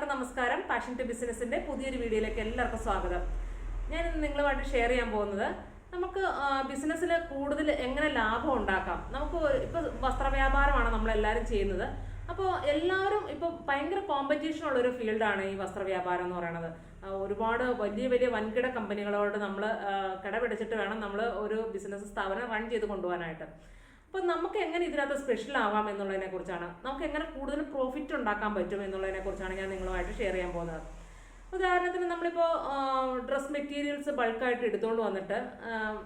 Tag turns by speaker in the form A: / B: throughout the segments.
A: എല്ലാവർക്കും നമസ്കാരം. Passion to ബിസിനസിന്റെ പുതിയൊരു വീഡിയോയിലേക്ക് എല്ലാവർക്കും സ്വാഗതം. ഞാൻ ഇന്ന് നിങ്ങളുമായിട്ട് ഷെയർ ചെയ്യാൻ പോകുന്നത് നമുക്ക് ബിസിനസ്സിൽ കൂടുതൽ എങ്ങനെ ലാഭം ഉണ്ടാക്കാം. നമുക്ക് ഇപ്പോൾ വസ്ത്രവ്യാപാരമാണ് നമ്മളെല്ലാവരും ചെയ്യുന്നത്. അപ്പോൾ എല്ലാവരും ഇപ്പോൾ ഭയങ്കര കോമ്പറ്റീഷൻ ഉള്ളൊരു ഫീൽഡാണ് ഈ വസ്ത്രവ്യാപാരം എന്ന് പറയുന്നത്. ഒരുപാട് വലിയ വലിയ വൻകിട കമ്പനികളോട് നമ്മൾ കിടപിടിച്ചിട്ട് വേണം നമ്മൾ ഒരു ബിസിനസ് സ്ഥാപനം റൺ ചെയ്ത് കൊണ്ടുപോകാനായിട്ട്. അപ്പോൾ നമുക്ക് എങ്ങനെ ഇതിനകത്ത് സ്പെഷ്യൽ ആവാം എന്നുള്ളതിനെ കുറിച്ചാണ്, നമുക്ക് എങ്ങനെ കൂടുതൽ പ്രോഫിറ്റ് ഉണ്ടാക്കാൻ പറ്റും എന്നുള്ളതിനെ കുറിച്ചാണ് ഞാൻ നിങ്ങളുമായിട്ട് ഷെയർ ചെയ്യാൻ പോകുന്നത്. ഉദാഹരണത്തിന് നമ്മളിപ്പോൾ ഡ്രസ് മെറ്റീരിയൽസ് ബൾക്കായിട്ട് എടുത്തുകൊണ്ട് വന്നിട്ട്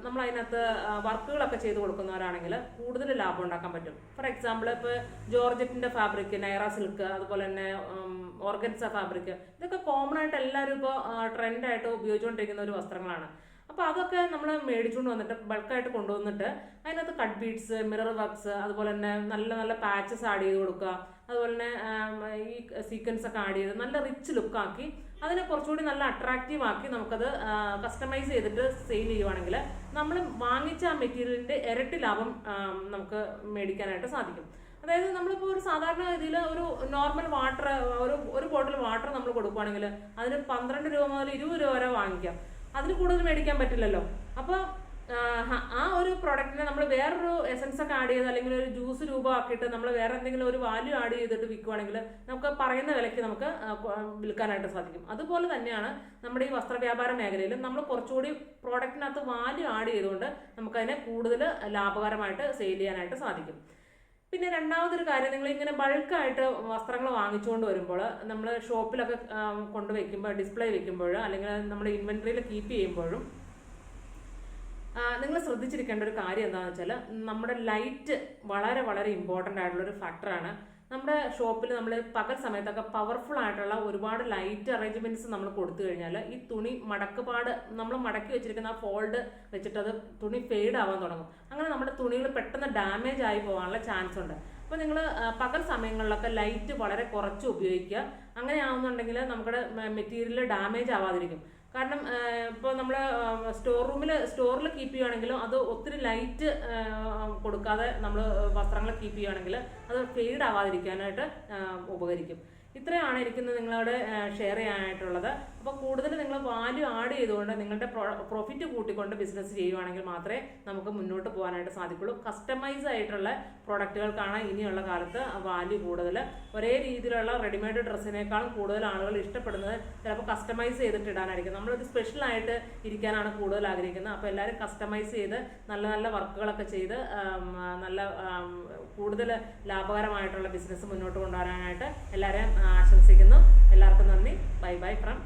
A: നമ്മൾ അതിനകത്ത് വർക്കുകളൊക്കെ ചെയ്ത് കൊടുക്കുന്നവരാണെങ്കിൽ കൂടുതൽ ലാഭം ഉണ്ടാക്കാൻ പറ്റും. ഫോർ എക്സാമ്പിൾ ഇപ്പോൾ ജോർജറ്റിൻ്റെ ഫാബ്രിക്, നൈറ സിൽക്ക്, അതുപോലെ തന്നെ ഓർഗൻസ ഫാബ്രിക്, ഇതൊക്കെ കോമൺ ആയിട്ട് എല്ലാവരും ഇപ്പോൾ ട്രെൻഡായിട്ട് ഉപയോഗിച്ചുകൊണ്ടിരിക്കുന്ന ഒരു വസ്ത്രങ്ങളാണ്. അപ്പോൾ അതൊക്കെ നമ്മൾ മേടിച്ചുകൊണ്ട് വന്നിട്ട് ബൾക്കായിട്ട് കൊണ്ടുവന്നിട്ട് അതിനകത്ത് കട്ട് ബീഡ്സ്, മിറർ വർക്ക്സ്, അതുപോലെ തന്നെ നല്ല നല്ല പാച്ചസ് ആഡ് ചെയ്ത് കൊടുക്കുക, അതുപോലെ തന്നെ ഈ സീക്വൻസ് ഒക്കെ ആഡ് ചെയ്ത് നല്ല റിച്ച് ലുക്കാക്കി അതിനെ കുറച്ചുകൂടി നല്ല അട്രാക്റ്റീവ് ആക്കി നമുക്കത് കസ്റ്റമൈസ് ചെയ്തിട്ട് സെയിൽ ചെയ്യുവാണെങ്കിൽ നമ്മൾ വാങ്ങിച്ച ആ മെറ്റീരിയലിൻ്റെ ഇരട്ടി ലാഭം നമുക്ക് സാധിക്കും. അതായത് നമ്മളിപ്പോൾ ഒരു സാധാരണ രീതിയിൽ ഒരു നോർമൽ വാട്ടർ, ഒരു ബോട്ടിൽ വാട്ടർ നമ്മൾ കൊടുക്കുകയാണെങ്കിൽ അതിന് 12 രൂപ മുതൽ 20 രൂപ വരെ വാങ്ങിക്കാം. അതിന് കൂടുതൽ മേടിക്കാൻ പറ്റില്ലല്ലോ. അപ്പോൾ ആ ഒരു പ്രൊഡക്റ്റിനെ നമ്മൾ വേറൊരു എസൻസ് ഒക്കെ ആഡ് ചെയ്ത് അല്ലെങ്കിൽ ഒരു ജ്യൂസ് രൂപമാക്കിയിട്ട് നമ്മൾ വേറെ എന്തെങ്കിലും ഒരു വാല്യൂ ആഡ് ചെയ്തിട്ട് വിൽക്കുവാണെങ്കിൽ നമുക്ക് പറയുന്ന വിലയ്ക്ക് നമുക്ക് വിൽക്കാനായിട്ട് സാധിക്കും. അതുപോലെ തന്നെയാണ് നമ്മുടെ ഈ വസ്ത്രവ്യാപാര മേഖലയിൽ നമ്മൾ കുറച്ചുകൂടി പ്രോഡക്റ്റിനകത്ത് വാല്യൂ ആഡ് ചെയ്തുകൊണ്ട് നമുക്കതിനെ കൂടുതൽ ലാഭകരമായിട്ട് സെയിൽ ചെയ്യാനായിട്ട് സാധിക്കും. പിന്നെ രണ്ടാമതൊരു കാര്യം, നിങ്ങൾ ഇങ്ങനെ ബൾക്കായിട്ട് വസ്ത്രങ്ങൾ വാങ്ങിച്ചുകൊണ്ട് വരുമ്പോൾ നമ്മൾ ഷോപ്പിലൊക്കെ കൊണ്ടുവയ്ക്കുമ്പോൾ, ഡിസ്പ്ലേ വെക്കുമ്പോൾ, അല്ലെങ്കിൽ നമ്മുടെ ഇൻവെന്ററിയിൽ കീപ്പ് ചെയ്യുമ്പോഴും നിങ്ങൾ ശ്രദ്ധിച്ചിരിക്കേണ്ട ഒരു കാര്യം എന്താണെന്ന് വെച്ചാൽ നമ്മുടെ ലൈറ്റ് വളരെ വളരെ ഇമ്പോർട്ടൻ്റ് ആയിട്ടുള്ളൊരു ഫാക്ടറാണ്. നമ്മുടെ ഷോപ്പിൽ നമ്മൾ പകൽ സമയത്തൊക്കെ പവർഫുൾ ആയിട്ടുള്ള ഒരുപാട് ലൈറ്റ് അറേഞ്ച്മെന്റ്സ് നമ്മൾ കൊടുത്തു കഴിഞ്ഞാൽ ഈ തുണി മടക്കുപാട്, നമ്മൾ മടക്കി വെച്ചിരിക്കുന്ന ആ ഫോൾഡ് വെച്ചിട്ട് അത് തുണി ഫെയ്ഡ് ആവാൻ തുടങ്ങും. അങ്ങനെ നമ്മുടെ തുണികൾ പെട്ടെന്ന് ഡാമേജ് ആയി പോകാനുള്ള ചാൻസ് ഉണ്ട്. അപ്പോൾ നിങ്ങൾ പകൽ സമയങ്ങളിലൊക്കെ ലൈറ്റ് വളരെ കുറച്ച് ഉപയോഗിക്കുക. അങ്ങനെ ആവുന്നുണ്ടെങ്കിൽ നമ്മുടെ മെറ്റീരിയൽ ഡാമേജ് ആവാതിരിക്കും. കാരണം ഇപ്പോൾ നമ്മൾ സ്റ്റോറിൽ കീപ്പ് ചെയ്യുകയാണെങ്കിലും അത് ഒത്തിരി ലൈറ്റ് കൊടുക്കാതെ നമ്മൾ വസ്ത്രങ്ങൾ കീപ്പ് ചെയ്യുകയാണെങ്കിൽ അത് ഫെയ്ഡ് ആവാതിരിക്കാനായിട്ട് ഉപകരിക്കും. ഇത്രയാണ് എനിക്ക് നിങ്ങളോട് ഷെയർ ചെയ്യാനായിട്ടുള്ളത്. അപ്പോൾ കൂടുതൽ നിങ്ങൾ വാല്യൂ ആഡ് ചെയ്തുകൊണ്ട് നിങ്ങളുടെ പ്രോഫിറ്റ് കൂട്ടിക്കൊണ്ട് ബിസിനസ് ചെയ്യുവാണെങ്കിൽ മാത്രമേ നമുക്ക് മുന്നോട്ട് പോകാനായിട്ട് സാധിക്കുള്ളൂ. കസ്റ്റമൈസ് ആയിട്ടുള്ള പ്രോഡക്റ്റുകൾക്കാണ് ഇനിയുള്ള കാലത്ത് വാല്യൂ കൂടുതൽ. ഒരേ രീതിയിലുള്ള റെഡിമെയ്ഡ് ഡ്രസ്സിനേക്കാളും കൂടുതൽ ആളുകൾ ഇഷ്ടപ്പെടുന്നത് ചിലപ്പോൾ കസ്റ്റമൈസ് ചെയ്തിട്ട് ഇടാനായിരിക്കും. നമ്മളൊരു സ്പെഷ്യലായിട്ട് ഇരിക്കാനാണ് കൂടുതൽ ആഗ്രഹിക്കുന്നത്. അപ്പോൾ എല്ലാവരും കസ്റ്റമൈസ് ചെയ്ത് നല്ല നല്ല വർക്കുകളൊക്കെ ചെയ്ത് നല്ല കൂടുതൽ ലാഭകരമായിട്ടുള്ള ബിസിനസ് മുന്നോട്ട് കൊണ്ടുവരാനായിട്ട് എല്ലാവരെയും ആശംസിക്കുന്നു. എല്ലാവർക്കും നന്ദി. Bye bye from